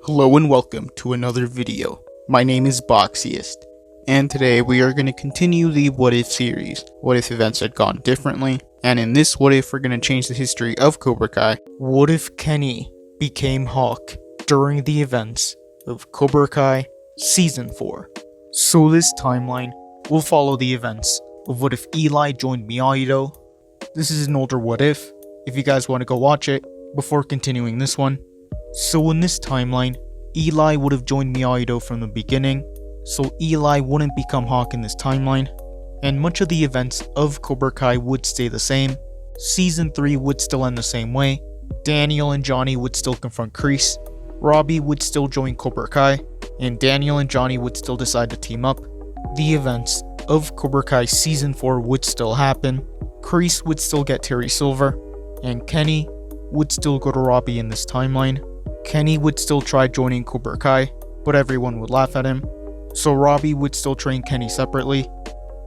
Hello and welcome to another video. My name is Boxiest, and today we are going to continue the What If series. What if events had gone differently? And in this What If, we're going to change the history of Cobra Kai. What if Kenny became Hawk during the events of Cobra Kai Season 4? So this timeline will follow the events of what if Eli joined Miyagi-Do. This is an older What If, if you guys want to go watch it before continuing this one. So in this timeline, Eli would have joined Miyagi-Do from the beginning, so Eli wouldn't become Hawk in this timeline, and much of the events of Cobra Kai would stay the same. Season 3 would still end the same way. Daniel and Johnny would still confront Kreese, Robbie would still join Cobra Kai, and Daniel and Johnny would still decide to team up. The events of Cobra Kai Season 4 would still happen. Kreese would still get Terry Silver, and Kenny would still go to Robbie in this timeline. Kenny would still try joining Cobra Kai, but everyone would laugh at him, so Robbie would still train Kenny separately,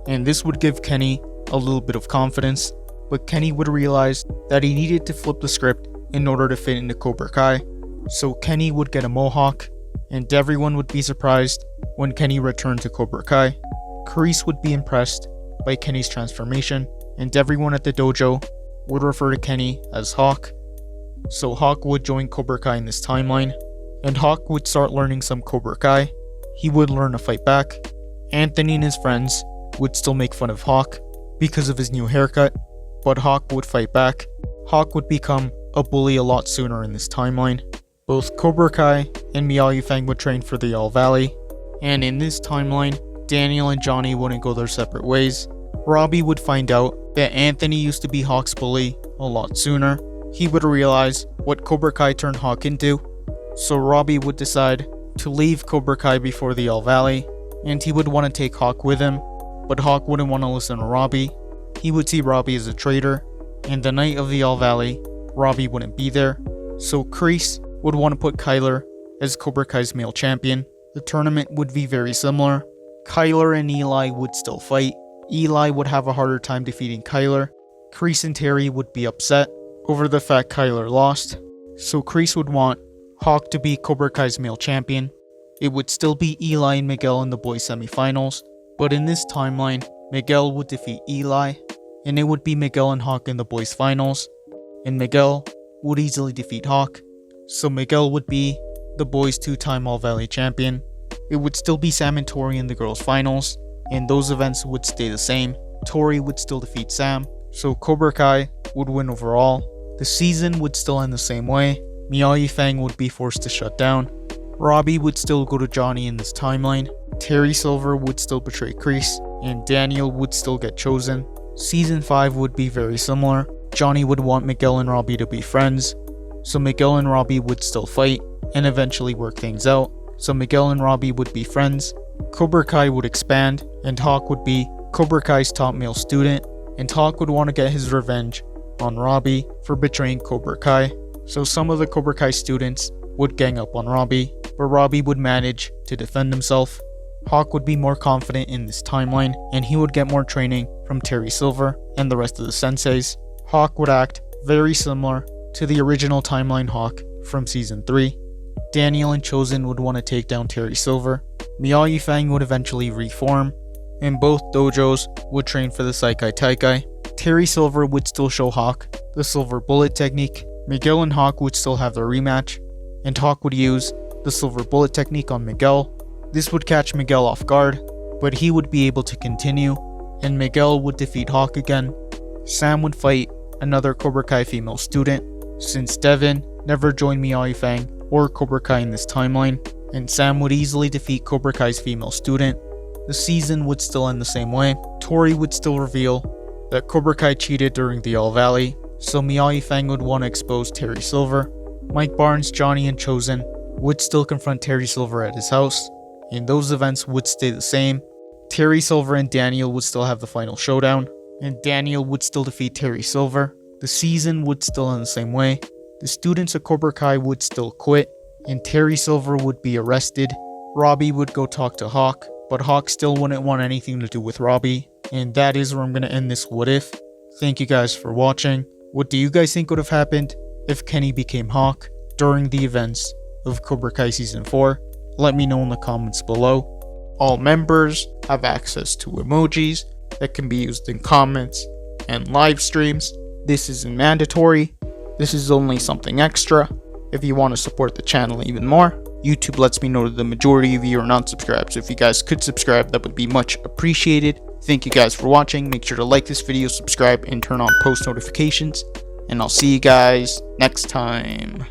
and this would give Kenny a little bit of confidence, but Kenny would realize that he needed to flip the script in order to fit into Cobra Kai, so Kenny would get a mohawk, and everyone would be surprised when Kenny returned to Cobra Kai. Kreese would be impressed by Kenny's transformation, and everyone at the dojo would refer to Kenny as Hawk. So Hawk would join Cobra Kai in this timeline, and Hawk would start learning some Cobra Kai. He would learn to fight back. Anthony and his friends would still make fun of Hawk because of his new haircut, but Hawk would fight back. Hawk would become a bully a lot sooner in this timeline. Both Cobra Kai and Miyagi would train for the All Valley, and in this timeline, Daniel and Johnny wouldn't go their separate ways. Robbie would find out that Anthony used to be Hawk's bully a lot sooner. He would realize what Cobra Kai turned Hawk into, so Robbie would decide to leave Cobra Kai before the All Valley, and he would want to take Hawk with him, but Hawk wouldn't want to listen to Robbie. He would see Robbie as a traitor, and the night of the All Valley, Robbie wouldn't be there, so Kreese would want to put Kyler as Cobra Kai's male champion. The tournament would be very similar. Kyler and Eli would still fight. Eli would have a harder time defeating Kyler. Kreese and Terry would be upset over the fact Kyler lost, so Kreese would want Hawk to be Cobra Kai's male champion. It would still be Eli and Miguel in the boys semifinals, but in this timeline, Miguel would defeat Eli, and it would be Miguel and Hawk in the boys finals, and Miguel would easily defeat Hawk, so Miguel would be the boys' two-time All Valley champion. It would still be Sam and Tori in the girls finals, and those events would stay the same. Tori would still defeat Sam, so Cobra Kai would win overall. The season would still end the same way. Miyagi would be forced to shut down. Robbie would still go to Johnny in this timeline. Terry Silver would still betray Kreese, and Daniel would still get chosen. Season 5 would be very similar. Johnny would want Miguel and Robbie to be friends, so Miguel and Robbie would still fight and eventually work things out, so Miguel and Robbie would be friends. Cobra Kai would expand, and Hawk would be Cobra Kai's top male student, and Hawk would want to get his revenge on Robbie for betraying Cobra Kai, so some of the Cobra Kai students would gang up on Robbie, but Robbie would manage to defend himself. Hawk would be more confident in this timeline, and he would get more training from Terry Silver and the rest of the senseis. Hawk would act very similar to the original timeline Hawk from Season 3. Daniel and Chosen would want to take down Terry Silver. Miyagi would eventually reform, and both dojos would train for the Saikai Taikai. Terry Silver would still show Hawk the silver bullet technique. Miguel and Hawk would still have their rematch, and Hawk would use the silver bullet technique on Miguel. This would catch Miguel off guard, but he would be able to continue, and Miguel would defeat Hawk again. Sam would fight another Cobra Kai female student, since Devin never joined Miyagi or Cobra Kai in this timeline, and Sam would easily defeat Cobra Kai's female student. The season would still end the same way. Tori would still reveal that Cobra Kai cheated during the All Valley, so Miyagi would want to expose Terry Silver. Mike Barnes, Johnny, and Chosen would still confront Terry Silver at his house, and those events would stay the same. Terry Silver and Daniel would still have the final showdown, and Daniel would still defeat Terry Silver. The season would still end the same way. The students of Cobra Kai would still quit, and Terry Silver would be arrested. Robbie would go talk to Hawk, but Hawk still wouldn't want anything to do with Robbie. And that is where I'm going to end this What If. Thank you guys for watching. What do you guys think would have happened if Kenny became Hawk during the events of Cobra Kai Season 4? Let me know in the comments below. All members have access to emojis that can be used in comments and live streams. This isn't mandatory. This is only something extra. If you want to support the channel even more, YouTube lets me know that the majority of you are not subscribed, so if you guys could subscribe, that would be much appreciated. Thank you guys for watching. Make sure to like this video, subscribe, and turn on post notifications. And I'll see you guys next time.